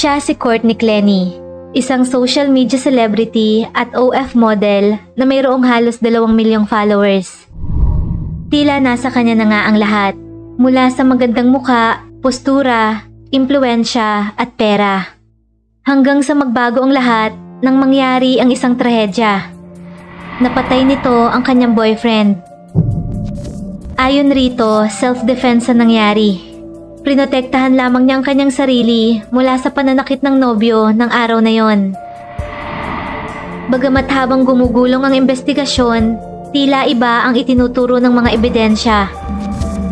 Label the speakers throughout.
Speaker 1: Siya si Courtney Clenny, isang social media celebrity at OF model na mayroong halos 2 milyong followers. Tila nasa kanya na nga ang lahat, mula sa magandang mukha, postura, impluwensya at pera. Hanggang sa magbago ang lahat nang mangyari ang isang trahedya. Napatay nito ang kanyang boyfriend. Ayon rito, self-defense ang nangyari. Prinotektahan lamang niya ang kanyang sarili mula sa pananakit ng nobyo ng araw na yon. Bagamat habang gumugulong ang investigasyon, tila iba ang itinuturo ng mga ebidensya.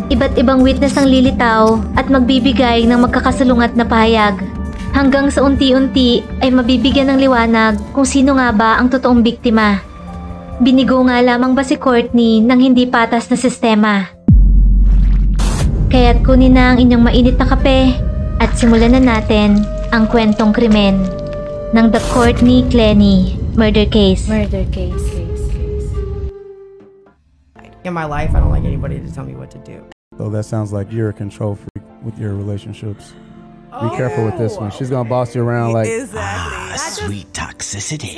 Speaker 1: Iba't ibang witness ang lilitaw at magbibigay ng magkakasalungat na pahayag. Hanggang sa unti-unti ay mabibigyan ng liwanag kung sino nga ba ang totoong biktima. Binigo nga lamang ba si Courtney ng hindi patas na sistema? Kaya't kunin na ang inyong mainit na kape at simulan na natin ang kwentong krimen ng The Courtney Clenny Murder Case.
Speaker 2: Murder case.
Speaker 3: In my life, I don't like anybody to tell me what to do.
Speaker 4: So that sounds like you're a control freak with your relationships. Be careful with this one. She's gonna boss you around like...
Speaker 5: Sweet toxicity.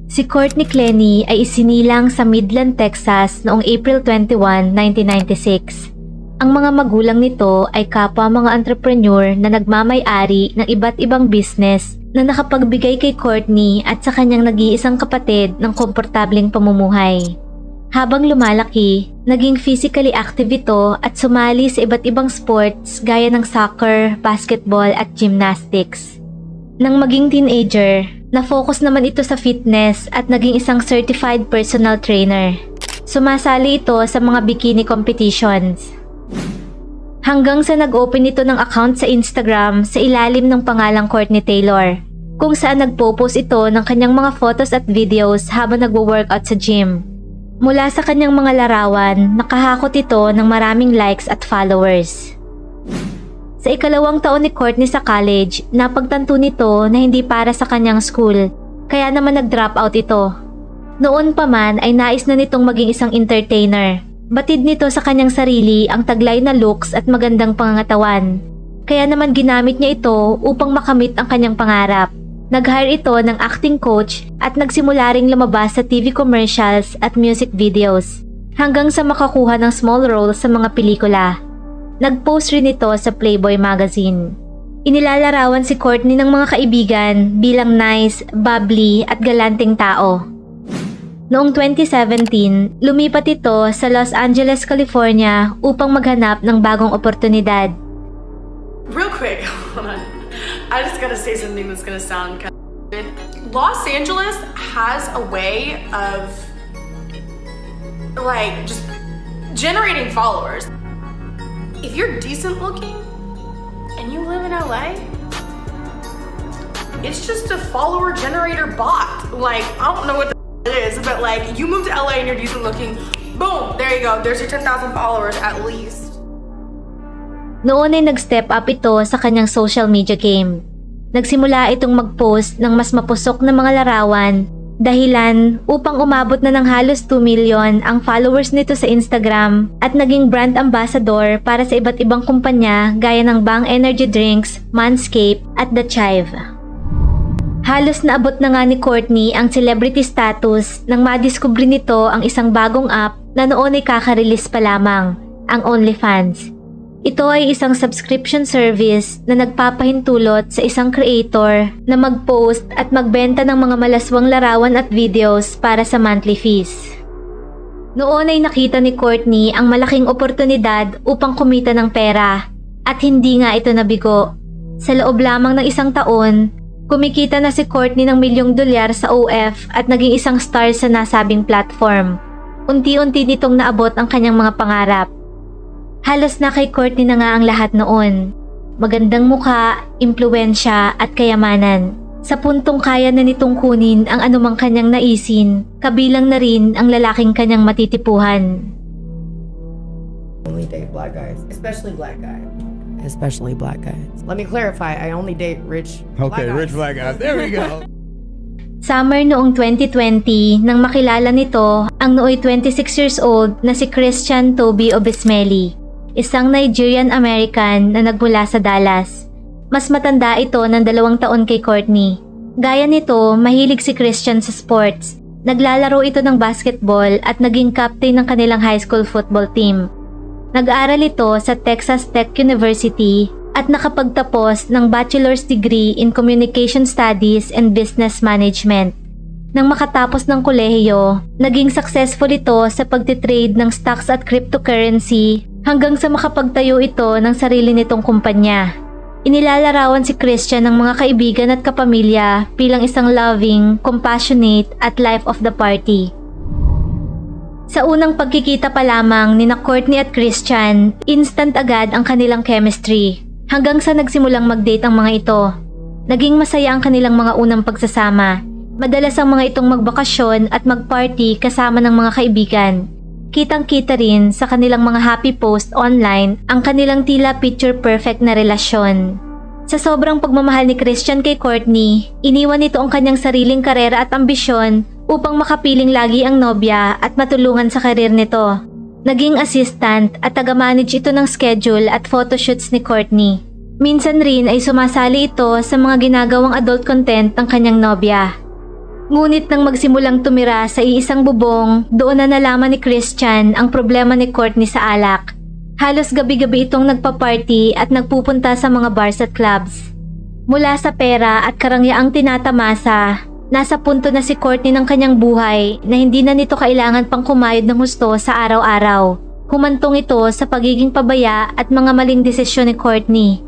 Speaker 1: Si Courtney Clenny ay isinilang sa Midland, Texas noong April 21, 1996. Ang mga magulang nito ay kapwa mga entrepreneur na nagmamay-ari ng iba't ibang business na nakapagbigay kay Courtney at sa kanyang nag-iisang kapatid ng komportableng pamumuhay. Habang lumalaki, naging physically active ito at sumali sa iba't ibang sports gaya ng soccer, basketball at gymnastics. Nang maging teenager, na-focus naman ito sa fitness at naging isang certified personal trainer. Sumasali ito sa mga bikini competitions. Hanggang sa nag-open ito ng account sa Instagram sa ilalim ng pangalang Courtney Taylor, kung saan nagpo-post ito ng kanyang mga photos at videos habang nagwo-workout sa gym. Mula sa kanyang mga larawan, nakahakot ito ng maraming likes at followers. Sa ikalawang taon ni Courtney sa college, napagtanto nito na hindi para sa kanyang school, kaya naman nag-drop out ito. Noon pa man ay nais na nitong maging isang entertainer. Batid nito sa kanyang sarili ang taglay na looks at magandang pangangatawan. Kaya naman ginamit niya ito upang makamit ang kanyang pangarap. Nag-hire ito ng acting coach at nagsimula ring lumabas sa TV commercials at music videos hanggang sa makakuha ng small role sa mga pelikula. Nag-post rin ito sa Playboy magazine. Inilalarawan si Courtney ng mga kaibigan bilang nice, bubbly at galanteng tao. Noong 2017, lumipat ito sa Los Angeles, California upang maghanap ng bagong oportunidad.
Speaker 6: Real quick, hold on. I just gotta say something that's gonna sound kind of... Los Angeles has a way of like just generating followers. If you're decent looking and you live in LA, it's just a follower generator bot. Like, I don't know what the it is, but like, you move to LA and you're decent looking, boom, there you go, there's your 10,000 followers at least.
Speaker 1: Noon ay nag-step up ito sa kanyang social media game. Nagsimula itong mag-post ng mas mapusok na mga larawan, dahilan upang umabot na ng halos 2 million ang followers nito sa Instagram at naging brand ambassador para sa iba't ibang kumpanya gaya ng Bang Energy Drinks, Manscaped at The Chive. Halos naabot na nga ni Courtney ang celebrity status nang madiskubre nito ang isang bagong app na noon ay kaka-release pa lamang, ang OnlyFans. Ito ay isang subscription service na nagpapahintulot sa isang creator na mag-post at magbenta ng mga malaswang larawan at videos para sa monthly fees. Noon ay nakita ni Courtney ang malaking oportunidad upang kumita ng pera at hindi nga ito nabigo. Sa loob lamang ng isang taon, kumikita na si Courtney ng $1 milyong sa OF at naging isang star sa nasabing platform. Unti-unti nitong naabot ang kanyang mga pangarap. Halos na kay Courtney na nga ang lahat noon. Magandang mukha, impluwensya at kayamanan. Sa puntong kaya na nitong kunin ang anumang kanyang naisin, kabilang na rin ang lalaking kanyang matitipuhan.
Speaker 3: Only date black guys, especially black guys. Especially black guys. Let me clarify, I only date rich black guys.
Speaker 4: rich black guys. There we go.
Speaker 1: Summer noong 2020 nang makilala nito ang nooy 26 years old na si Christian Toby Obesmeli, isang Nigerian American na nagmula sa Dallas. Mas matanda ito ng 2 taon kay Courtney. Gaya nito, mahilig si Christian sa sports. Naglalaro ito ng basketball at naging captain ng kanilang high school football team. Nag-aral ito sa Texas Tech University at nakapagtapos ng bachelor's degree in Communication Studies and Business Management. Nang makatapos ng kolehiyo, naging successful ito sa pagtitrade ng stocks at cryptocurrency hanggang sa makapagtayo ito ng sarili nitong kumpanya. Inilalarawan si Christian ng mga kaibigan at kapamilya bilang isang loving, compassionate at life of the party. Sa unang pagkikita pa lamang ni Courtney at Christian, instant agad ang kanilang chemistry. Hanggang sa nagsimulang mag-date ang mga ito. Naging masaya ang kanilang mga unang pagsasama. Madalas ang mga itong magbakasyon at magparty kasama ng mga kaibigan. Kitang-kita rin sa kanilang mga happy post online ang kanilang tila picture-perfect na relasyon. Sa sobrang pagmamahal ni Christian kay Courtney, iniwan nito ang kanyang sariling karera at ambisyon upang makapiling lagi ang nobya at matulungan sa karir nito. Naging assistant at taga-manage ito ng schedule at photoshoots ni Courtney. Minsan rin ay sumasali ito sa mga ginagawang adult content ng kanyang nobya. Ngunit nang magsimulang tumira sa iisang bubong, doon na nalaman ni Christian ang problema ni Courtney sa alak. Halos gabi-gabi itong nagpa-party at nagpupunta sa mga bars at clubs. Mula sa pera at karangyaang tinatamasa, nasa punto na si Courtney ng kanyang buhay na hindi na nito kailangan pang kumayod ng husto sa araw-araw. Humantong ito sa pagiging pabaya at mga maling desisyon ni Courtney.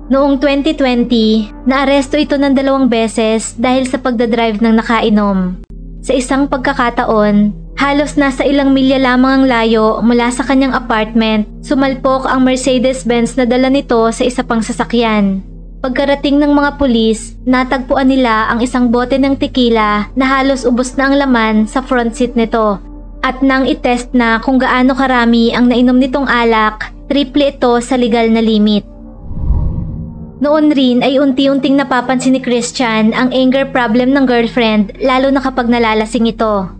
Speaker 1: Noong 2020, naaresto ito ng 2 beses dahil sa pagdadrive ng nakainom. Sa isang pagkakataon, halos nasa ilang milya lamang ang layo mula sa kanyang apartment, sumalpok ang Mercedes-Benz na dala nito sa isa pang sasakyan. Pagkarating ng mga pulis, natagpuan nila ang isang bote ng tequila na halos ubos na ang laman sa front seat nito. At nang itest na kung gaano karami ang nainom nitong alak, triple ito sa legal na limit. Noon rin ay unti-unting napapansin ni Christian ang anger problem ng girlfriend lalo na kapag nalalasing ito.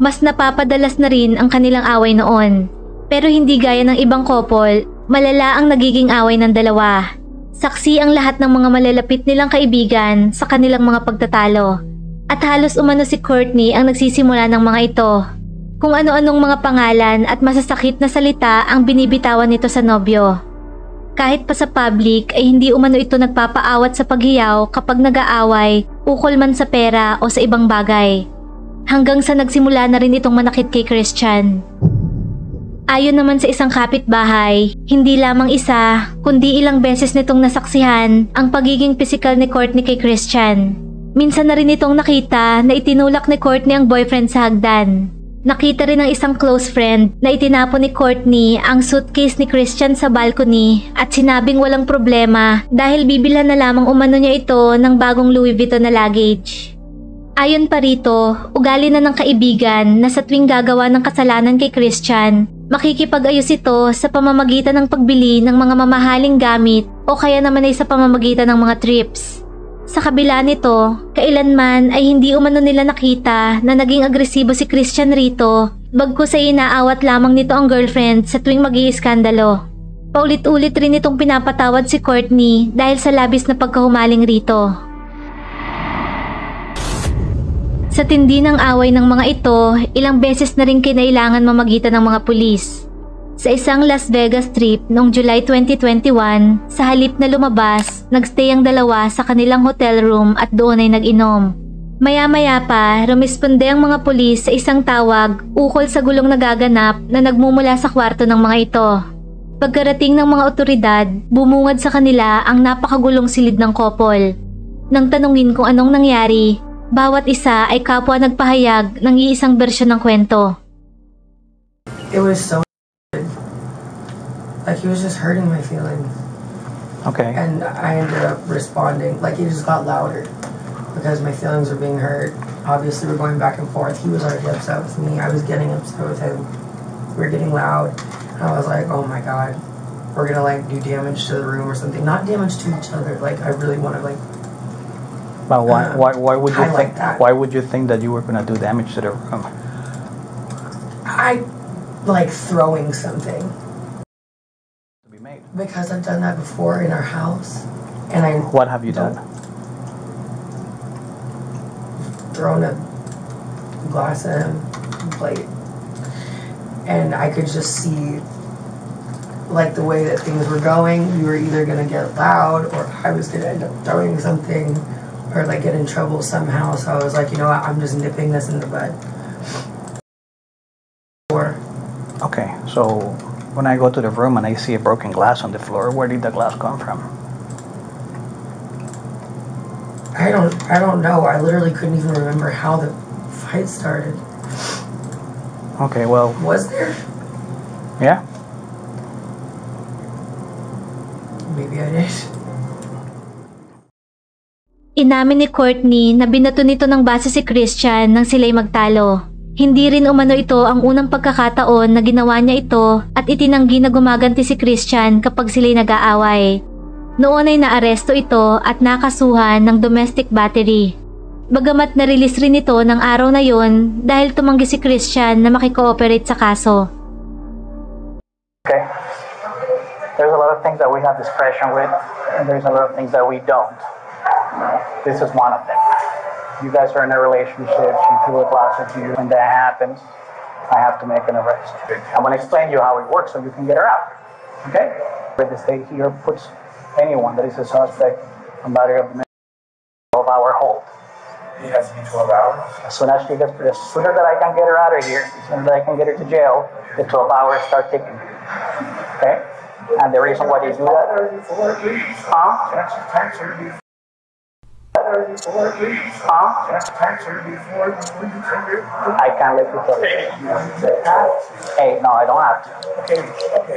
Speaker 1: Mas napapadalas na rin ang kanilang away noon. Pero hindi gaya ng ibang couple, malala ang nagiging away ng dalawa. Saksi ang lahat ng mga malalapit nilang kaibigan sa kanilang mga pagtatalo. At halos umano si Courtney ang nagsisimula ng mga ito. Kung ano-anong mga pangalan at masasakit na salita ang binibitawan nito sa nobyo. Kahit pa sa public ay hindi umano ito nagpapaawat sa paghiyaw kapag nag-aaway, ukol man sa pera o sa ibang bagay. Hanggang sa nagsimula na rin itong manakit kay Christian. Ayon naman sa isang kapitbahay, hindi lamang isa, kundi ilang beses nitong nasaksihan ang pagiging pisikal ni Courtney kay Christian. Minsan na rin itong nakita na itinulak ni Courtney ang boyfriend sa hagdan. Nakita rin ng isang close friend na itinapon ni Courtney ang suitcase ni Christian sa balcony at sinabing walang problema dahil bibilhan na lamang umano niya ito ng bagong Louis Vuitton na luggage. Ayon pa rito, ugali na ng kaibigan na sa tuwing gagawa ng kasalanan kay Christian, makikipag-ayos ito sa pamamagitan ng pagbili ng mga mamahaling gamit o kaya naman ay sa pamamagitan ng mga trips. Sa kabila nito, kailanman ay hindi umano nila nakita na naging agresibo si Christian rito, bagkus ay inaawat lamang nito ang girlfriend sa tuwing mag-iiskandalo. Paulit-ulit rin itong pinapatawad si Courtney dahil sa labis na pagkahumaling rito. Sa tindi ng away ng mga ito, ilang beses na rin kinailangan mamagitan ng mga pulis. Sa isang Las Vegas trip noong July 2021, sa halip na lumabas, nagstay ang dalawa sa kanilang hotel room at doon ay nag-inom. Maya-maya pa, rumisponde ang mga pulis sa isang tawag ukol sa gulong nagaganap na nagmumula sa kwarto ng mga ito. Pagkarating ng mga otoridad, bumungad sa kanila ang napakagulong silid ng couple. Nang tanungin kung anong nangyari, bawat isa ay kapwa nagpahayag ng iisang bersyon ng kwento.
Speaker 3: It was so like he was just hurting my feelings.
Speaker 2: Okay.
Speaker 3: And I ended up responding, like it just got louder because my feelings were being hurt. Obviously we're going back and forth. He was already upset with me. I was getting upset with him. We were getting loud. And I was like, oh my God, we're gonna like do damage to the room or something. Not damage to each other. Like I really want to like.
Speaker 2: But why would you think
Speaker 3: that.
Speaker 2: Why would you think that you were gonna do damage to the room?
Speaker 3: I like throwing something.
Speaker 2: To be made.
Speaker 3: Because I've done that before in our house. And I
Speaker 2: What have you done?
Speaker 3: thrown a glass at him, plate, and I could just see, like, the way that things were going. We were either gonna get loud, or I was gonna end up throwing something, or like get in trouble somehow. So I was like, you know what, I'm just nipping this in the bud.
Speaker 2: Okay, so when I go to the room and I see a broken glass on the floor, where did the glass come from?
Speaker 3: I don't know. I literally couldn't even remember how the fight started.
Speaker 2: Okay, well,
Speaker 3: Was there?
Speaker 2: yeah.
Speaker 3: Maybe I did.
Speaker 1: Inamin ni Courtney na binato nito ng base si Christian nang sila'y magtalo. Hindi rin umano ito ang unang pagkakataon na ginawa niya ito at itinanggi na gumaganti si Christian kapag sila'y nag-aaway. Noon ay naaresto ito at nakasuhan ng domestic battery. Bagamat na-release rin ito ng araw na yon dahil tumanggi si Christian na makikooperate sa kaso.
Speaker 2: Okay. There's a lot of things that we have discretion with, and there's a lot of things that we don't. This is one of them. You guys are in a relationship, she threw a glass at you, when that happens, I have to make an arrest. I'm going to explain to you how it works so you can get her out. Okay? But the state here puts anyone that is a suspect on battery of the 12-hour hold.
Speaker 7: It has to be 12 hours?
Speaker 2: As sooner that I can get her out of here, as sooner that I can get her to jail, the 12 hours start ticking. Okay? And the reason why they do that... Huh?
Speaker 7: Tax her before.
Speaker 2: I can't let you tell you. Hey, no, I don't have to.
Speaker 7: Okay.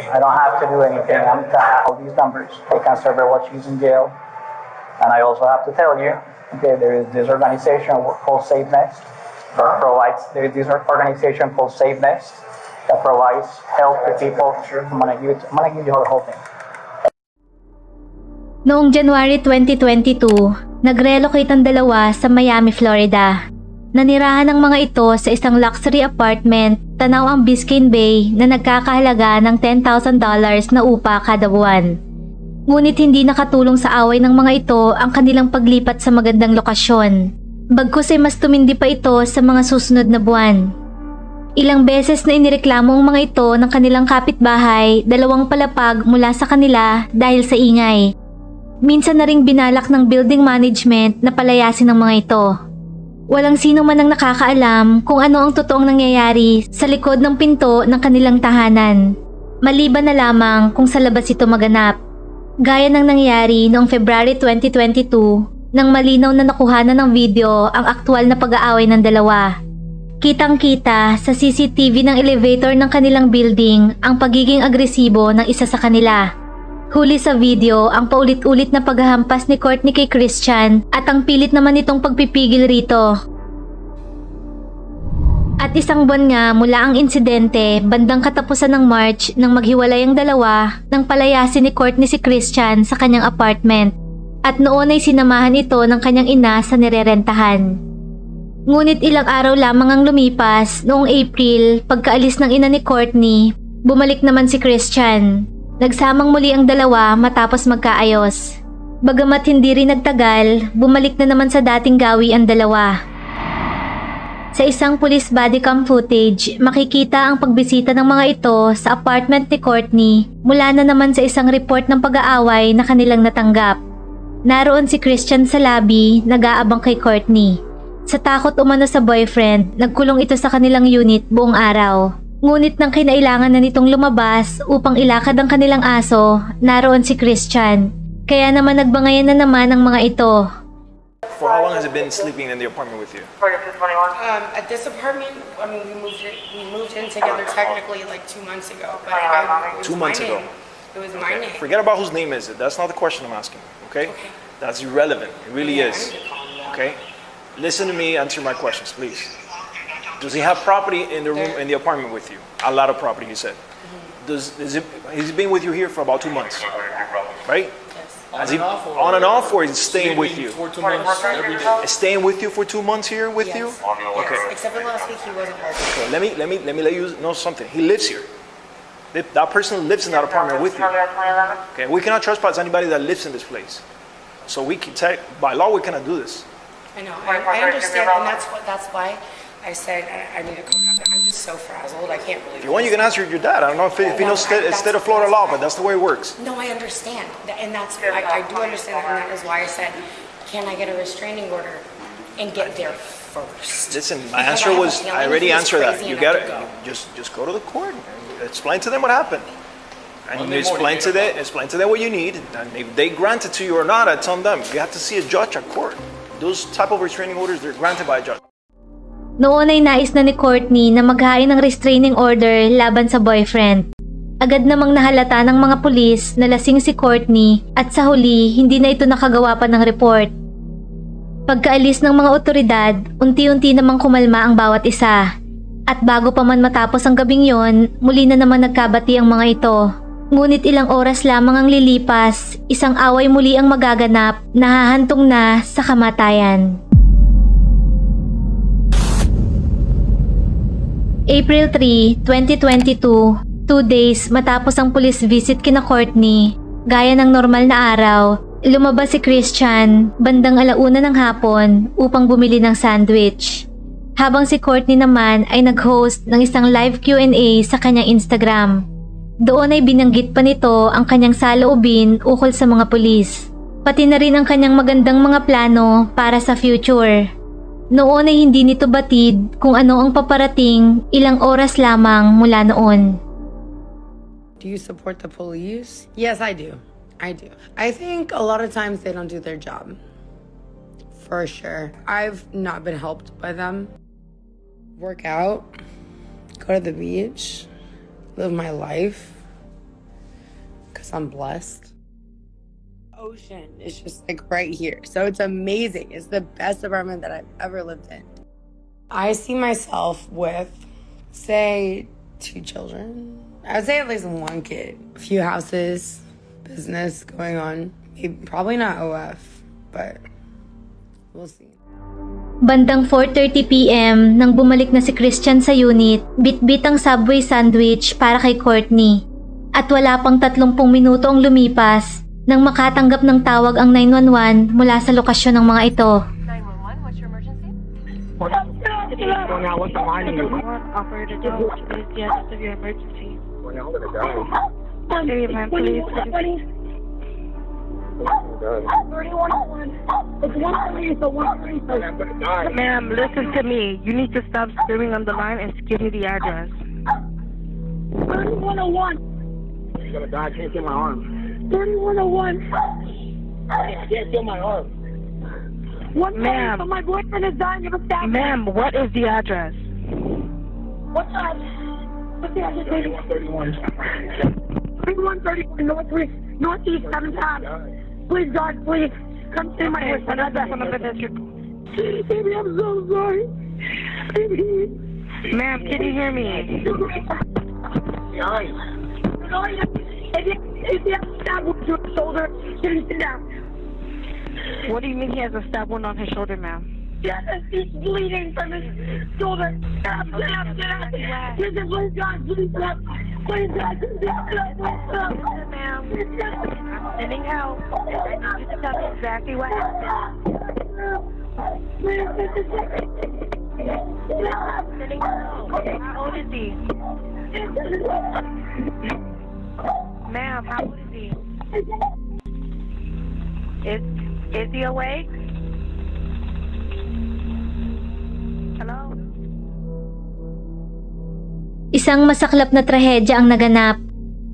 Speaker 2: I don't have to do anything. I'm to have all these numbers. They can serve her while she's in jail. And I also have to tell you, okay, there is this organization called Save Nest that provides, there is this organization called Save Nest that provides help to people. I'm gonna give you the whole thing.
Speaker 1: Noong January 2022, nag-relocate ang dalawa sa Miami, Florida. Nanirahan ng mga ito sa isang luxury apartment tanaw ang Biscayne Bay na nagkakahalaga ng $10,000 na upa kada buwan. Ngunit hindi nakatulong sa away ng mga ito ang kanilang paglipat sa magandang lokasyon. Bagkus ay mas tumindi pa ito sa mga susunod na buwan. Ilang beses na inireklamo ang mga ito ng kanilang kapitbahay, 2 palapag mula sa kanila dahil sa ingay. Minsan na ring binalak ng building management na palayasin ng mga ito. Walang sino man ang nakakaalam kung ano ang totoong nangyayari sa likod ng pinto ng kanilang tahanan. Maliban na lamang kung sa labas ito maganap. Gaya ng nangyari noong February 2022 nang malinaw na nakuhanan ng video ang aktwal na pag-aaway ng dalawa. Kitang-kita sa CCTV ng elevator ng kanilang building ang pagiging agresibo ng isa sa kanila. Huli sa video ang paulit-ulit na paghahampas ni Courtney kay Christian at ang pilit naman nitong pagpipigil rito. At isang buwan nga mula ang insidente, bandang katapusan ng March nang maghiwalay ang dalawa nang palayasin ni Courtney si Christian sa kanyang apartment. At noon ay sinamahan ito ng kanyang ina sa nirerentahan. Ngunit ilang araw lamang ang lumipas noong April, pagkaalis ng ina ni Courtney, bumalik naman si Christian. Nagsamang muli ang dalawa matapos magkaayos. Bagamat hindi rin nagtagal, bumalik na naman sa dating gawi ang dalawa. Sa isang police bodycam footage, makikita ang pagbisita ng mga ito sa apartment ni Courtney mula na naman sa isang report ng pag-aaway na kanilang natanggap. Naroon si Christian sa lobby, nag-aabang kay Courtney. Sa takot umano sa boyfriend, nagkulong ito sa kanilang unit buong araw. Ngunit nang kinailangan na nitong lumabas upang ilakad ang kanilang aso, naroon si Christian. Kaya naman nagbangayan na naman ang mga ito.
Speaker 8: For how long has it been sleeping in the apartment with you?
Speaker 6: At this apartment, I mean, we moved in together technically like 2 months ago. But it was
Speaker 8: 2 months
Speaker 6: my
Speaker 8: ago.
Speaker 6: name. It was my name.
Speaker 8: Forget about whose name is it. That's not the question I'm asking. Okay? That's irrelevant. It really is. Okay? Listen to me. Answer my questions, please. Does he have property in the room, in the apartment with you? A lot of property, you said. He's been with you here for about 2 months, right?
Speaker 6: Yes.
Speaker 8: On and off, or is he staying with you?
Speaker 7: For 2 months, every day.
Speaker 8: Staying with you for 2 months here with you? Okay.
Speaker 6: Except for last week, he wasn't working.
Speaker 8: So let me let you know something. He lives here. That person lives in that apartment with you. Okay. We cannot trespass anybody that lives in this place. So we can take, by law, we cannot do this.
Speaker 3: I know. I understand, and that's why I said I need to come after. I'm just so frazzled. I can't believe.
Speaker 8: If you want, you can answer your dad. I don't know if he knows state of Florida law, but that's the way it works.
Speaker 3: No, I understand, and that's I do understand that, and that is why I said, can I get a restraining order and get there first?
Speaker 8: Listen, my answer was, I already answered that. You got it. Just go to the court and explain to them what happened. And you explain to them what you need. And if they grant it to you or not, it's on them. You have to see a judge at court. Those type of restraining orders, they're granted by a judge.
Speaker 1: Noon ay nais na ni Courtney na maghain ng restraining order laban sa boyfriend. Agad namang nahalata ng mga pulis na lasing si Courtney at sa huli hindi na ito nakagawa pa ng report. Pagkaalis ng mga otoridad, unti-unti namang kumalma ang bawat isa. At bago pa man matapos ang gabing yon, muli na naman nagkabati ang mga ito. Ngunit ilang oras lamang ang lilipas, isang away muli ang magaganap na hahantong na sa kamatayan. April 3, 2022, 2 days matapos ang police visit kina Courtney, gaya ng normal na araw, lumabas si Christian bandang 1:00 ng hapon upang bumili ng sandwich. Habang si Courtney naman ay nag-host ng isang live Q&A sa kanyang Instagram. Doon ay binanggit pa nito ang kanyang saloobin ukol sa mga pulis, pati na rin ang kanyang magandang mga plano para sa future. Noon ay hindi nito batid kung ano ang paparating ilang oras lamang mula noon.
Speaker 3: Do you support the police? Yes, I do. I do. I think a lot of times they don't do their job. For sure. I've not been helped by them. Work out, go to the beach, live my life, because I'm blessed. Ocean is just like right here, so it's amazing. It's the best apartment that I've ever lived in. I see myself with, say, 2 children. I would say at least 1 kid, a few houses, business going on. Probably not OF, but we'll see.
Speaker 1: Bandang 4:30 PM nang bumalik na si Christian sa unit, bit-bit ang Subway sandwich para kay Courtney. At wala pang 30 minuto ang lumipas nang makatanggap ng tawag ang 911 mula sa lokasyon ng mga ito.
Speaker 6: 911, what's your emergency?
Speaker 9: What's the line? Operator, don't please the address of your emergency.
Speaker 7: Well, now I'm gonna die.
Speaker 9: Hey, man, please.
Speaker 7: 3101. It's 130, so 130. I'm gonna die.
Speaker 9: Ma'am, listen to me. You need to stop screaming on the line and give me the address.
Speaker 7: 3101. You're gonna die. I can't feel my arm. 3101. I can't feel my arm.
Speaker 9: Ma'am,
Speaker 7: my boyfriend is dying of a stab.
Speaker 9: Ma'am, what is the address?
Speaker 7: What's the address? 3131. 3131 Northeast 7 times. Please, God, please, come save my boyfriend. Baby, I'm so sorry. Baby.
Speaker 9: Ma'am, can you hear me?
Speaker 7: If you have a stab wound to his shoulder, can you sit down?
Speaker 9: What do you mean he has a stab wound on his shoulder, ma'am?
Speaker 7: Yes, he's bleeding from his shoulder. Get up. Listen, please, God, please, God. Please, God, please, God.
Speaker 9: Ma'am, I'm sending help. You just tell me exactly what happened. Sending help. How old is he? Ma'am, how old is he? Is he awake? Hello?
Speaker 1: Isang masaklap na trahedya ang naganap.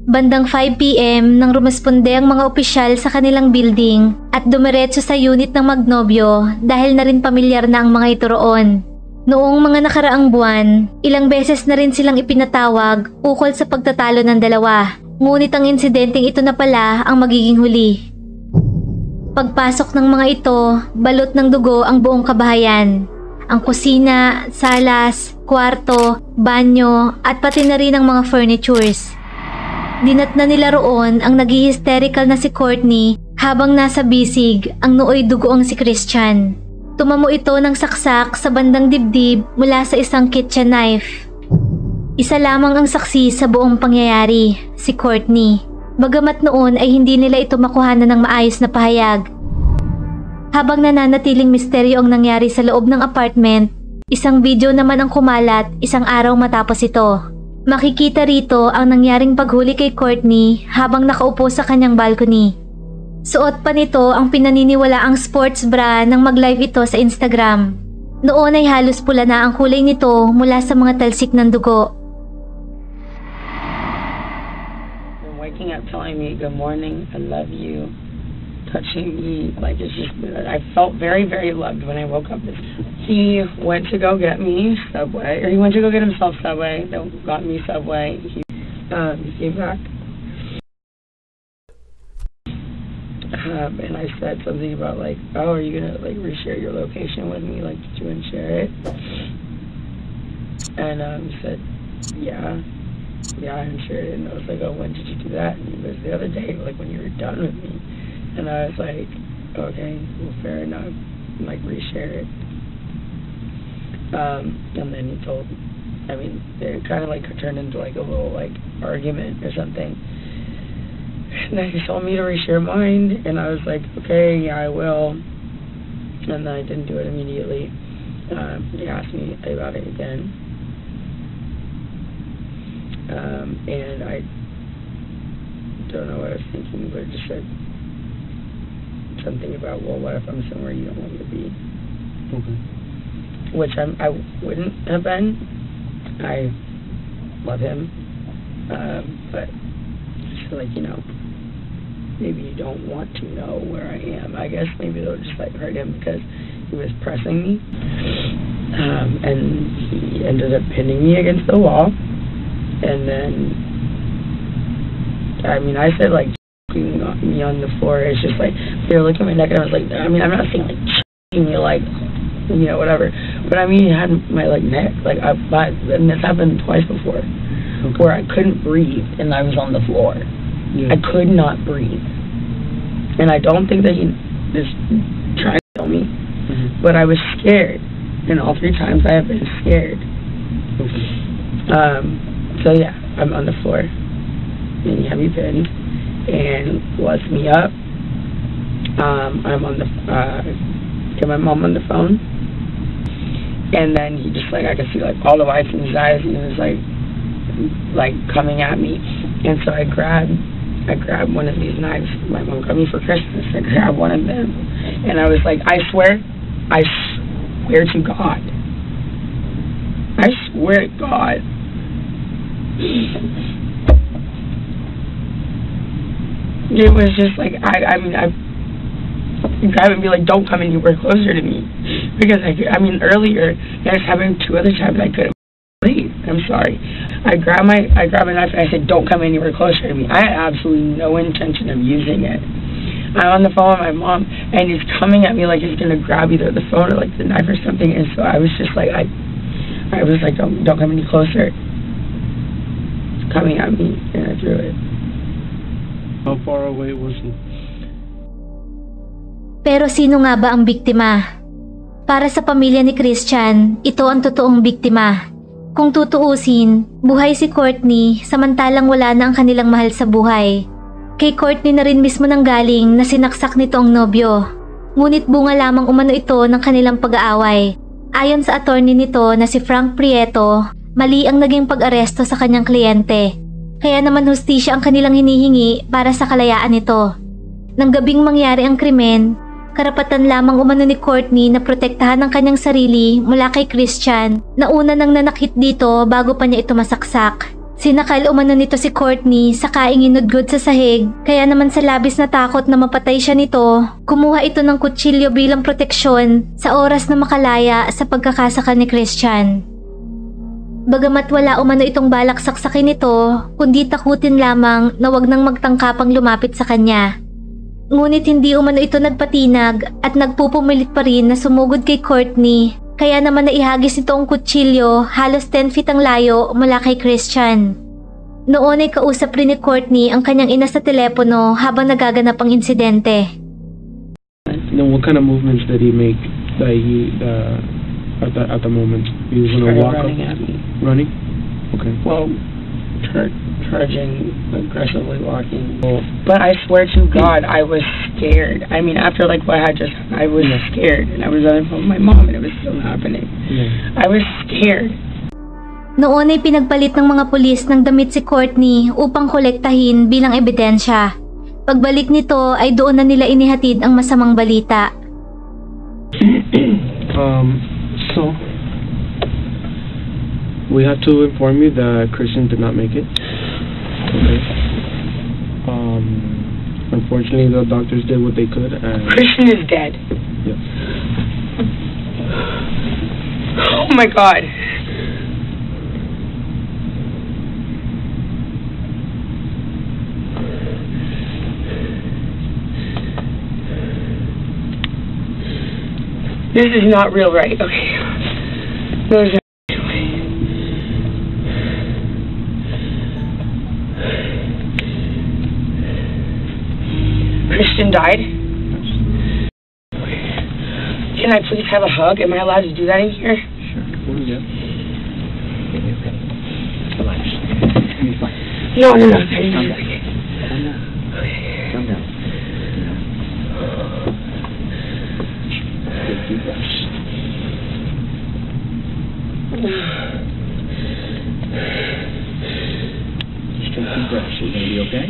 Speaker 1: Bandang 5 PM nang rumisponde ang mga opisyal sa kanilang building at dumiretso sa unit ng Magnobio dahil na rin pamilyar na ang mga ito roon. Noong mga nakaraang buwan, ilang beses na rin silang ipinatawag ukol sa pagtatalo ng dalawa. Ngunit ang insidenteng ito na pala ang magiging huli. Pagpasok ng mga ito, balot ng dugo ang buong kabahayan. Ang kusina, salas, kwarto, banyo at pati na rin ang mga furnitures. Dinatna nila roon ang nag-hysterical na si Courtney habang nasa bisig ang nooy dugoong si Christian. Tumamo ito ng saksak sa bandang dibdib mula sa isang kitchen knife. Isa lamang ang saksi sa buong pangyayari, si Courtney. Bagamat noon ay hindi nila ito makuhanan ng maayos na pahayag. Habang nananatiling misteryo ang nangyari sa loob ng apartment, isang video naman ang kumalat isang araw matapos ito. Makikita rito ang nangyaring paghuli kay Courtney habang nakaupo sa kanyang balcony. Suot pa nito ang pinaniniwalaang sports bra nang mag-live ito sa Instagram. Noon ay halos pula na ang kulay nito mula sa mga talsik ng dugo.
Speaker 3: You're waking up telling me good morning, I love you, touching me, like it's just, I felt very, very loved when I woke up. He went to go get me Subway, or he went to go get himself Subway, then got me Subway. He came back. And I said something about like, oh, are you gonna like reshare your location with me? Like, did you want to share it? And he said, yeah, I shared it. And I was like, oh, when did you do that? And he goes, the other day, like when you were done with me. And I was like, okay, well, fair enough. And, like, reshare it. And then he told, I mean, it kind of like turned into like a little like argument or something. And then he told me to reshare mine, and I was like, okay, yeah, I will. And then I didn't do it immediately. He asked me about it again. And I don't know what I was thinking, but it just said something about, well, what if I'm somewhere you don't want me to be?
Speaker 4: Okay.
Speaker 3: Which I wouldn't have been. I love him. But just like, you know, maybe you don't want to know where I am. I guess maybe it'll just like hurt him because he was pressing me. And he ended up pinning me against the wall. And then, I mean, I said like me on the floor. It's just like, they were looking at my neck and I was like, I mean, I'm not saying like choking me like, you know, whatever. But I mean, he had my like neck, like and this happened twice before, where I couldn't breathe and I was on the floor. I could not breathe. And I don't think that he was trying to kill me, but I was scared. And all 3 times I have been scared. So yeah, I'm on the floor. And he had me pinned and lets me up. I'm on the, get my mom on the phone. And then he just like, I could see like all the whites in his eyes, and he was like coming at me. And so I grabbed one of these knives. My mom got me for Christmas. I grabbed one of them, and I was like, I swear to God. I swear to God. It was just like, I mean, I grab and be like, don't come anywhere closer to me. Because I mean, earlier, that happened 2 other times I couldn't leave. I'm sorry. I grabbed a knife and I said, don't come anywhere closer to me. I had absolutely no intention of using it. I'm on the phone with my mom, and he's coming at me like he's going to grab either the phone or like the knife or something. And so I was just like, I was like, don't come any closer. It's coming at me, and I threw it.
Speaker 10: How far away was he?
Speaker 1: Pero sino nga ba ang biktima? Para sa pamilya ni Christian, ito ang totoong biktima. Kung tutuusin, buhay si Courtney samantalang wala na ang kanilang mahal sa buhay. Kay Courtney na rin mismo nanggaling na sinaksak nito ang nobyo. Ngunit bunga lamang umano ito ng kanilang pag-aaway. Ayon sa attorney nito na si Frank Prieto, mali ang naging pag-aresto sa kanyang kliyente. Kaya naman hustisya ang kanilang hinihingi para sa kalayaan nito. Nang gabing mangyari ang krimen, karapatan lamang umano ni Courtney na protektahan ang kanyang sarili mula kay Christian na una nang nanakit dito bago pa niya ito masaksak. Sinakal umano nito si Courtney saka inginudgod sa sahig, kaya naman sa labis na takot na mapatay siya nito, kumuha ito ng kutsilyo bilang proteksyon sa oras na makalaya sa pagkakasakal ni Christian. Bagamat wala umano itong balak saksakin ito, kundi takutin lamang na wag nang magtangkapang lumapit sa kanya. Ngunit hindi umano ito nagpatinag at nagpupumilit pa rin na sumugod kay Courtney, kaya naman naihagis nito ang kutsilyo halos 10 feet ang layo mula kay Christian. Noon ay kausap rin ni Courtney ang kanyang ina sa telepono habang nagaganap ang insidente.
Speaker 10: What kind of movements did he make at the moment? He was gonna walk
Speaker 3: running
Speaker 10: up?
Speaker 3: At me.
Speaker 10: Running? Okay.
Speaker 3: Well,
Speaker 10: trudging, aggressively walking.
Speaker 3: But I swear to God, I was scared. I mean, after like what had just happened, I was scared, and I was on the phone with my mom, and it was still happening. I was scared.
Speaker 1: Noon ay pinagpalit ng mga pulis ng damit si Courtney upang kolektahin bilang ebidensya. Pagbalik nito ay doon na nila inihatid ang masamang balita.
Speaker 10: So we have to inform you that Christian did not make it. Okay. Unfortunately, the doctors did what they could, and
Speaker 3: Christian is dead.
Speaker 10: Yes.
Speaker 3: Oh my God. This is not real, right? Okay. No, there's no way. Christian died? Can I please have a hug? Am I allowed to do that in here?
Speaker 10: Sure. Yeah.
Speaker 5: Relax. You're fine.
Speaker 3: No.
Speaker 5: Calm down. Calm down. Take deep breaths. Just take deep breaths. You're gonna be okay.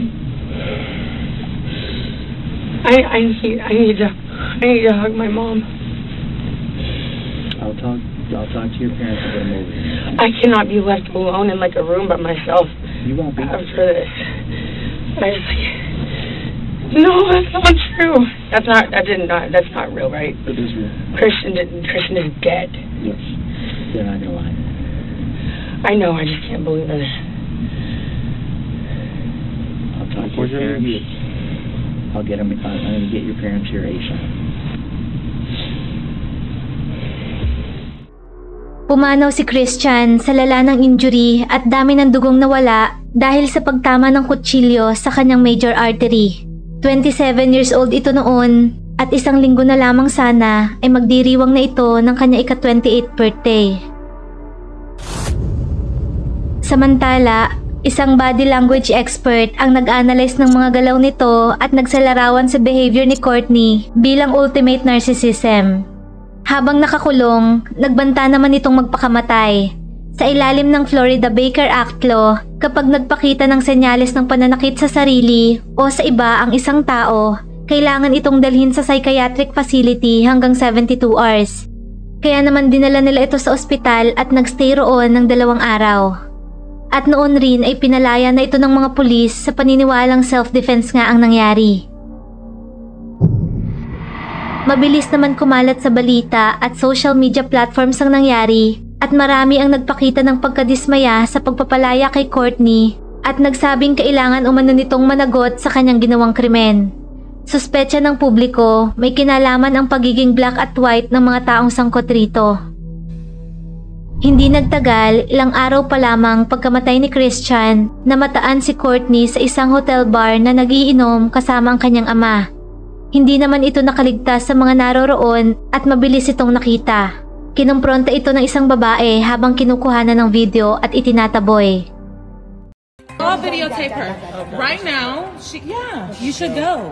Speaker 3: I need to hug my mom.
Speaker 5: I'll talk to your parents and get them over here.
Speaker 3: I cannot be left alone in like a room by myself.
Speaker 5: You won't be.
Speaker 3: After this. No, that's not true. That's not real, right?
Speaker 5: It is real.
Speaker 3: Christian is dead.
Speaker 5: Yes. They're not gonna lie.
Speaker 3: I know, I just can't believe it.
Speaker 5: I'll talk to your parents. I'm gonna get your parents here ASAP.
Speaker 1: Pumanaw si Christian sa lala ng injury at dami ng dugong nawala dahil sa pagtama ng kutsilyo sa kanyang major artery. 27 years old ito noon at isang linggo na lamang sana ay magdiriwang na ito ng kanya ika-28th birthday. Samantala, isang body language expert ang nag-analyze ng mga galaw nito at nagsalarawan sa behavior ni Courtney bilang ultimate narcissism. Habang nakakulong, nagbanta naman itong magpakamatay. Sa ilalim ng Florida Baker Act Law, kapag nagpakita ng senyales ng pananakit sa sarili o sa iba ang isang tao, kailangan itong dalhin sa psychiatric facility hanggang 72 hours. Kaya naman dinala nila ito sa ospital at nagstay roon ng 2 araw. At noon rin ay pinalaya na ito ng mga pulis sa paniniwalang self-defense nga ang nangyari. Mabilis naman kumalat sa balita at social media platforms ang nangyari at marami ang nagpakita ng pagkadismaya sa pagpapalaya kay Courtney at nagsabing kailangan umano nitong managot sa kanyang ginawang krimen. Suspetsa ng publiko, may kinalaman ang pagiging black at white ng mga taong sangkot rito. Hindi nagtagal, ilang araw pa lamang pagkamatay ni Christian, namataan si Courtney sa isang hotel bar na nagiinom kasama ang kanyang ama. Hindi naman ito nakaligtas sa mga naroroon at mabilis itong nakita. Kinumpronta ito ng isang babae habang kinukuhanan ng video at itinataboy.
Speaker 11: I'll videotape her. Right now, you should go.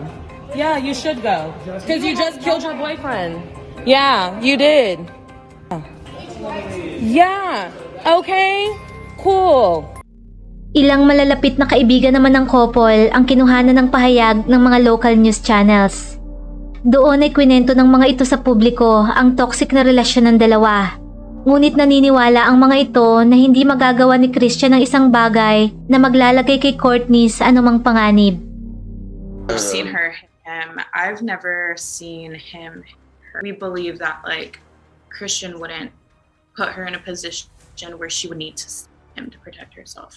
Speaker 11: Yeah, you should go. Because you just killed your boyfriend. Yeah, you did. Yeah, okay, cool.
Speaker 1: Ilang malalapit na kaibigan naman ng couple ang kinuhanan ng pahayag ng mga local news channels. Doon ay kwento ng mga ito sa publiko ang toxic na relasyon ng dalawa. Ngunit naniniwala ang mga ito na hindi magagawa ni Christian ng isang bagay na maglalagay kay Courtney sa anumang panganib.
Speaker 12: I've seen him. I've never seen him. We believe that Christian wouldn't put her in a position where she would need to him to protect herself.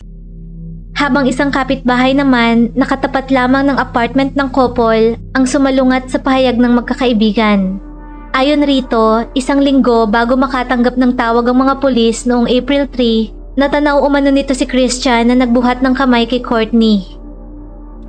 Speaker 1: Habang isang kapitbahay naman, nakatapat lamang ng apartment ng couple ang sumalungat sa pahayag ng magkakaibigan. Ayon rito, isang linggo bago makatanggap ng tawag ang mga pulis noong April 3, natanaw umano nito si Christian na nagbuhat ng kamay kay Courtney.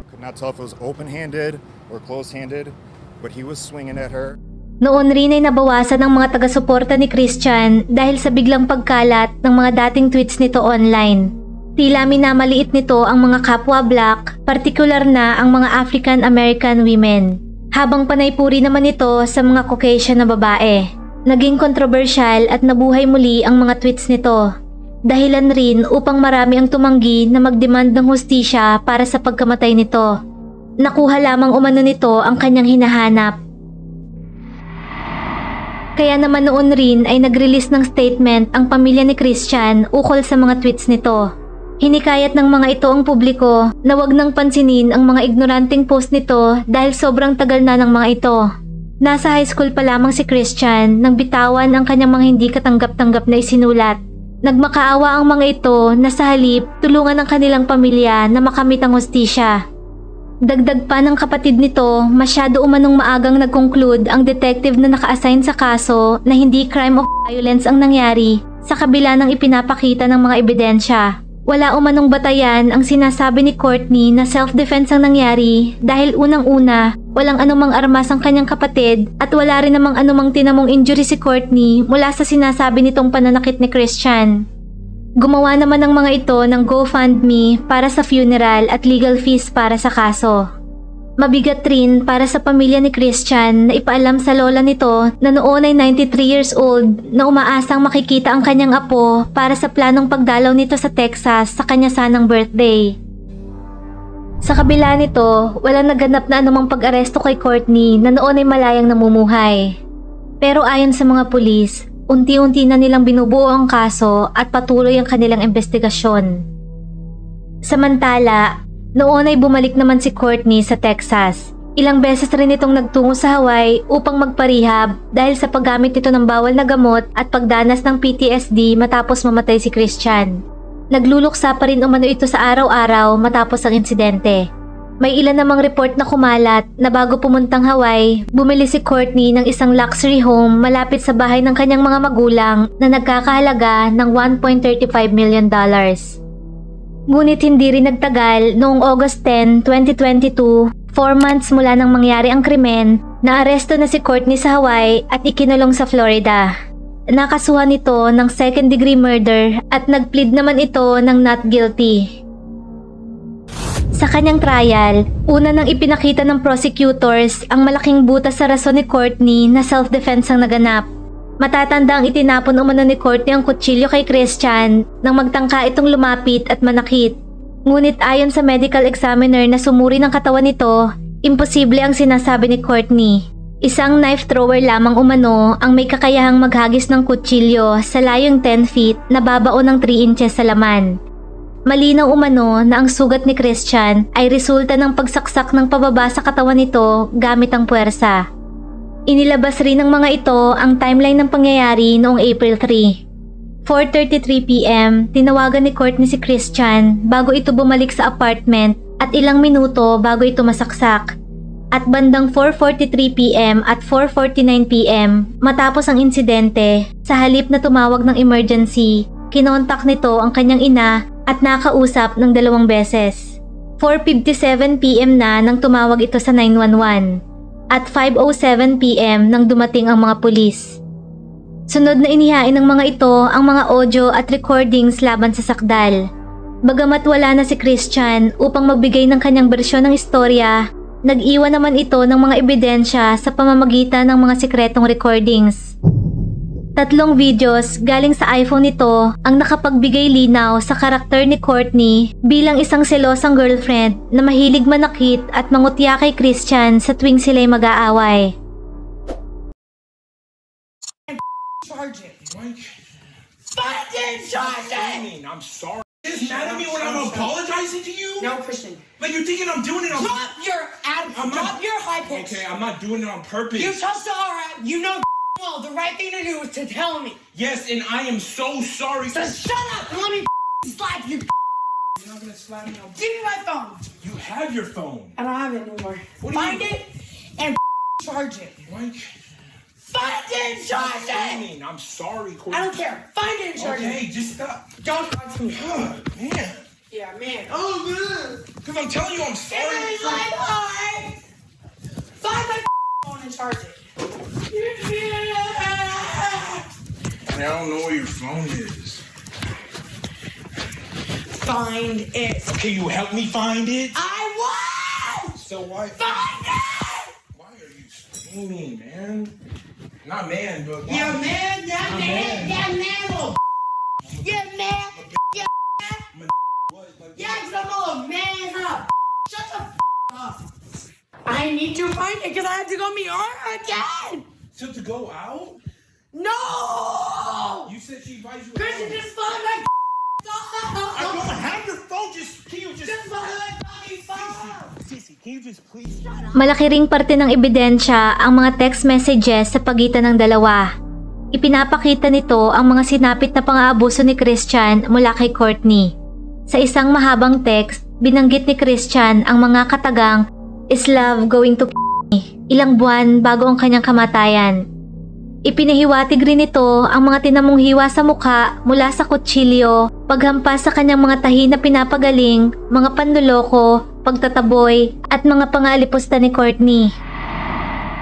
Speaker 13: Could not tell if it was open-handed or closed-handed, but he was swinging at her.
Speaker 1: Noon rin ay nabawasan ang mga taga-suporta ni Christian dahil sa biglang pagkalat ng mga dating tweets nito online. Tila minamaliit nito ang mga kapwa black, partikular na ang mga African American women. Habang panay-puri naman ito sa mga Caucasian na babae. Naging kontrobersyal at nabuhay muli ang mga tweets nito. Dahilan rin upang marami ang tumanggi na magdemand ng hustisya para sa pagkamatay nito. Nakuha lamang umano nito ang kanyang hinahanap. Kaya naman noon rin ay nag-release ng statement ang pamilya ni Christian ukol sa mga tweets nito. Hinikayat ng mga ito ang publiko na wag nang pansinin ang mga ignoranting post nito dahil sobrang tagal na ng mga ito. Nasa high school pa lamang si Christian nang bitawan ang kanyang mga hindi katanggap-tanggap na isinulat. Nagmakaawa ang mga ito na sa halip tulungan ang kanilang pamilya na makamit ang hustisya. Dagdag pa ng kapatid nito, masyado umanong maagang nag-conclude ang detective na naka-assign sa kaso na hindi crime of violence ang nangyari sa kabila ng ipinapakita ng mga ebidensya. Wala umanong batayan ang sinasabi ni Courtney na self-defense ang nangyari dahil unang-una, walang anumang armas ang kanyang kapatid at wala rin namang anumang tinamong injury si Courtney mula sa sinasabi nitong pananakit ni Christian. Gumawa naman ng mga ito ng GoFundMe para sa funeral at legal fees para sa kaso. Mabigat rin para sa pamilya ni Christian na ipaalam sa lola nito na noon ay 93 years old na umaasang makikita ang kanyang apo para sa planong pagdalaw nito sa Texas sa kanya sanang birthday. Sa kabila nito, walang naganap na anumang pag-aresto kay Courtney na noon ay malayang namumuhay. Pero ayon sa mga pulis, unti-unti na nilang binubuo ang kaso at patuloy ang kanilang investigasyon. Samantala, noon ay bumalik naman si Courtney sa Texas. Ilang beses rin itong nagtungo sa Hawaii upang magparehab dahil sa paggamit nito ng bawal na gamot at pagdanas ng PTSD matapos mamatay si Christian. Nagluluksa pa rin umano ito sa araw-araw matapos ang insidente. May ilan namang report na kumalat na bago pumuntang Hawaii, bumili si Courtney ng isang luxury home malapit sa bahay ng kanyang mga magulang na nagkakahalaga ng $1.35 million. Ngunit hindi rin nagtagal, noong August 10, 2022, 4 months mula nang mangyari ang krimen, naaresto na si Courtney sa Hawaii at ikinulong sa Florida. Nakasuhan ito ng second-degree murder at nag-plead naman ito ng not guilty. Sa kanyang trial, una nang ipinakita ng prosecutors ang malaking butas sa rason ni Courtney na self-defense ang naganap. Matatanda ang itinapon umano ni Courtney ang kutsilyo kay Christian nang magtangka itong lumapit at manakit. Ngunit ayon sa medical examiner na sumuri ng katawan nito, imposible ang sinasabi ni Courtney. Isang knife thrower lamang umano ang may kakayahang maghagis ng kutsilyo sa layong 10 feet na babao ng 3 inches sa laman. Malinaw umano na ang sugat ni Christian ay resulta ng pagsaksak ng pababa sa katawan nito gamit ang puwersa. Inilabas rin ng mga ito ang timeline ng pangyayari noong April 3. 4:33 PM, tinawagan ni Courtney si Christian bago ito bumalik sa apartment at ilang minuto bago ito masaksak. At bandang 4:43 PM at 4:49 PM, matapos ang insidente, sa halip na tumawag ng emergency, kinontak nito ang kanyang ina at nakausap ng 2 beses. 4:57 PM na nang tumawag ito sa 911. At 5:07 PM nang dumating ang mga pulis. Sunod na inihain ng mga ito ang mga audio at recordings laban sa sakdal. Bagamat wala na si Christian upang magbigay ng kanyang bersyon ng istorya, nag-iwan naman ito ng mga ebidensya sa pamamagitan ng mga sikretong recordings. 3 videos galing sa iPhone nito ang nakapagbigay linaw sa karakter ni Courtney bilang isang selosang girlfriend na mahilig manakit at mangutya kay Christian sa tuwing sila'y mag-aaway.
Speaker 14: Charge it. Fucking charge it! I'm sorry. You're mad at me when I'm apologizing to you? No, Christian. Like you're thinking I'm doing it on purpose. Drop your high pitch. Okay, I'm not doing it on purpose. You told Sahara, you know well, the right thing to do is to tell me. Yes, and I am so sorry. So shut up and let me slap you. You're not gonna slap me. Give me my phone. You have your phone. I don't have it anymore. Find it and charge it. Mike. Find it and charge it. What do you mean? I'm sorry, Courtney. I don't care. Find it and charge it. Okay, just stop. Don't talk to me. God, man. Yeah, man. Oh, man. Because I'm telling you I'm sorry. It is my heart. Find my phone and charge it. I don't know where your phone is. find it.
Speaker 15: Can you help me find it?
Speaker 14: I will!
Speaker 15: So why?
Speaker 14: Find it!
Speaker 15: Why are you screaming, man? Not man, but why?
Speaker 14: Yeah, man, yeah,
Speaker 15: Not
Speaker 14: man, yeah, man, little yeah, man, yeah, yeah, because I'm a little man, huh? Shut the up. I need to find it because I have to go meet her again.
Speaker 15: So to go out?
Speaker 14: No!
Speaker 15: You said she invited you
Speaker 14: Christian,
Speaker 15: out.
Speaker 14: just find my
Speaker 15: I don't have your phone. Can you just
Speaker 14: find my fucking phone?
Speaker 15: Sissy, can you just please?
Speaker 1: Malaki ring parte ng ebidensya ang mga text messages sa pagitan ng dalawa. Ipinapakita nito ang mga sinapit na pang-aabuso ni Christian mula kay Courtney. Sa isang mahabang text, binanggit ni Christian ang mga katagang "Is love going to me?" ilang buwan bago ang kanyang kamatayan. Ipinahiwatig rin ito ang mga tinamong hiwa sa mukha mula sa kutsilyo, paghampas sa kanyang mga tahi na pinapagaling, mga panloloko, pagtataboy, at mga pangalipusta ni Courtney.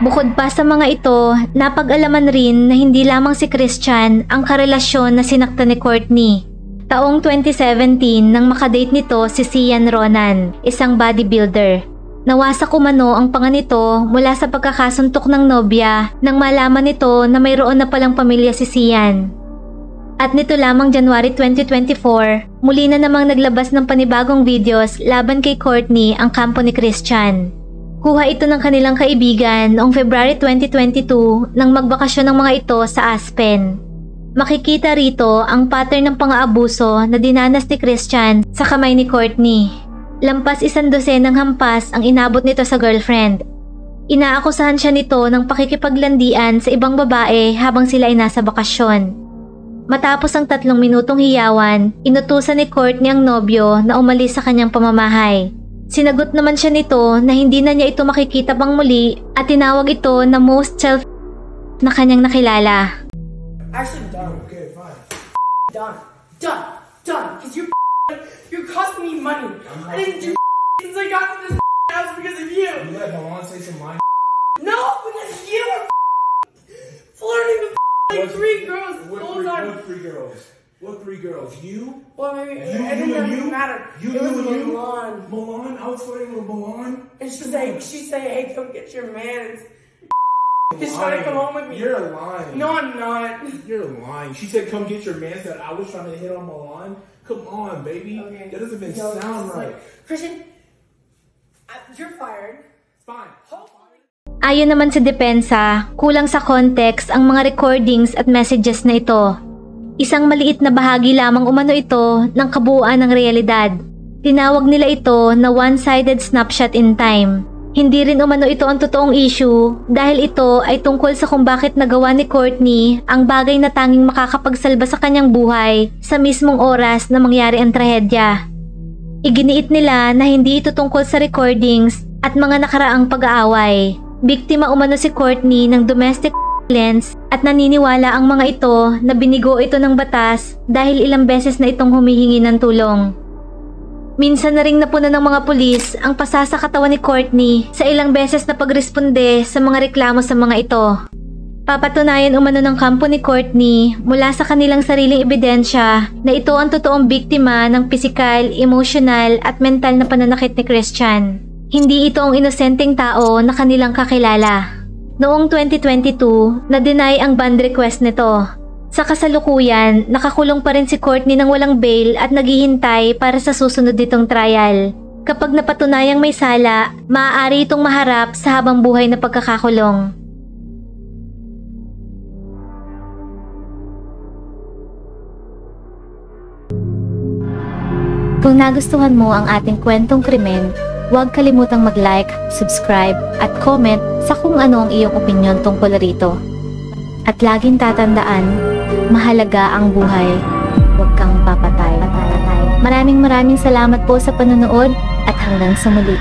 Speaker 1: Bukod pa sa mga ito, napag-alaman rin na hindi lamang si Christian ang karelasyon na sinaktan ni Courtney. Taong 2017 nang makadate nito si Sian Ronan, isang bodybuilder. Nawasak umano ang panga nito mula sa pagkakasuntok ng nobya nang malaman nito na mayroon na palang pamilya si Sian. At nito lamang January 2024, muli na namang naglabas ng panibagong videos laban kay Courtney ang kampo ni Christian. Kuha ito ng kanilang kaibigan noong February 2022 nang magbakasyon ng mga ito sa Aspen. Makikita rito ang pattern ng pang-aabuso na dinanas ni Christian sa kamay ni Courtney. Lampas 100 ng hampas ang inabot nito sa girlfriend. Inaakusahan siya nito ng pakikipaglandian sa ibang babae habang sila ay nasa bakasyon. Matapos ang 3 minutong hiyawan, inutusan ni Courtney ang nobyo na umalis sa kanyang pamamahay. Sinagot naman siya nito na hindi na niya ito makikita pang muli at tinawag ito na most self na kanyang nakilala.
Speaker 14: Actually, done.
Speaker 15: Okay, fine.
Speaker 14: Done. Because you're costing me money. I didn't do since I got to this house because of you.
Speaker 15: You let Milan say some mind.
Speaker 14: No, because you were flirting with like 3 girls.
Speaker 15: What 3 girls? What 3 girls? You?
Speaker 14: Well, maybe
Speaker 15: You
Speaker 14: it didn't matter.
Speaker 15: You
Speaker 14: It was
Speaker 15: and you?
Speaker 14: Milan.
Speaker 15: Milan? I was flirting with Milan?
Speaker 14: And she's saying, hey, come get your mans. He's trying to come home with me.
Speaker 15: You're lying.
Speaker 14: No, I'm not.
Speaker 15: You're lying. She said, come get your man. Said I was trying to hit on Milan. Come on, baby.
Speaker 14: Okay.
Speaker 15: That doesn't even sound right.
Speaker 14: Christian, you're fired.
Speaker 15: Fine.
Speaker 1: Ayon naman sa depensa, kulang sa context ang mga recordings at messages na ito. Isang maliit na bahagi lamang umano ito ng kabuuan ng realidad. Tinawag nila ito na one-sided snapshot in time. Hindi rin umano ito ang totoong issue dahil ito ay tungkol sa kung bakit nagawa ni Courtney ang bagay na tanging makakapagsalba sa kanyang buhay sa mismong oras na mangyari ang trahedya. Iginiit nila na hindi ito tungkol sa recordings at mga nakaraang pag-aaway. Biktima umano si Courtney ng domestic violence at naniniwala ang mga ito na binigo ito ng batas dahil ilang beses na itong humihingi ng tulong. Minsan na ring napuna ng mga pulis ang pasasakatawan ni Courtney sa ilang beses na pagresponde sa mga reklamo sa mga ito. Papatunayan umano ng kampo ni Courtney mula sa kanilang sariling ebidensya na ito ang totoong biktima ng pisikal, emosyonal at mental na pananakit ni Christian. Hindi ito ang inosenteng tao na kanilang kakilala. Noong 2022, na-deny ang bond request nito. Sa kasalukuyan, nakakulong pa rin si Courtney ng walang bail at naghihintay para sa susunod nitong trial. Kapag napatunayang may sala, maaari itong maharap sa habang buhay na pagkakakulong. Kung nagustuhan mo ang ating kwentong krimen, huwag kalimutang mag-like, subscribe, at comment sa kung ano ang iyong opinyon tungkol rito. At laging tatandaan, mahalaga ang buhay, huwag kang papatay. Maraming salamat po sa panonood at hanggang sa muli.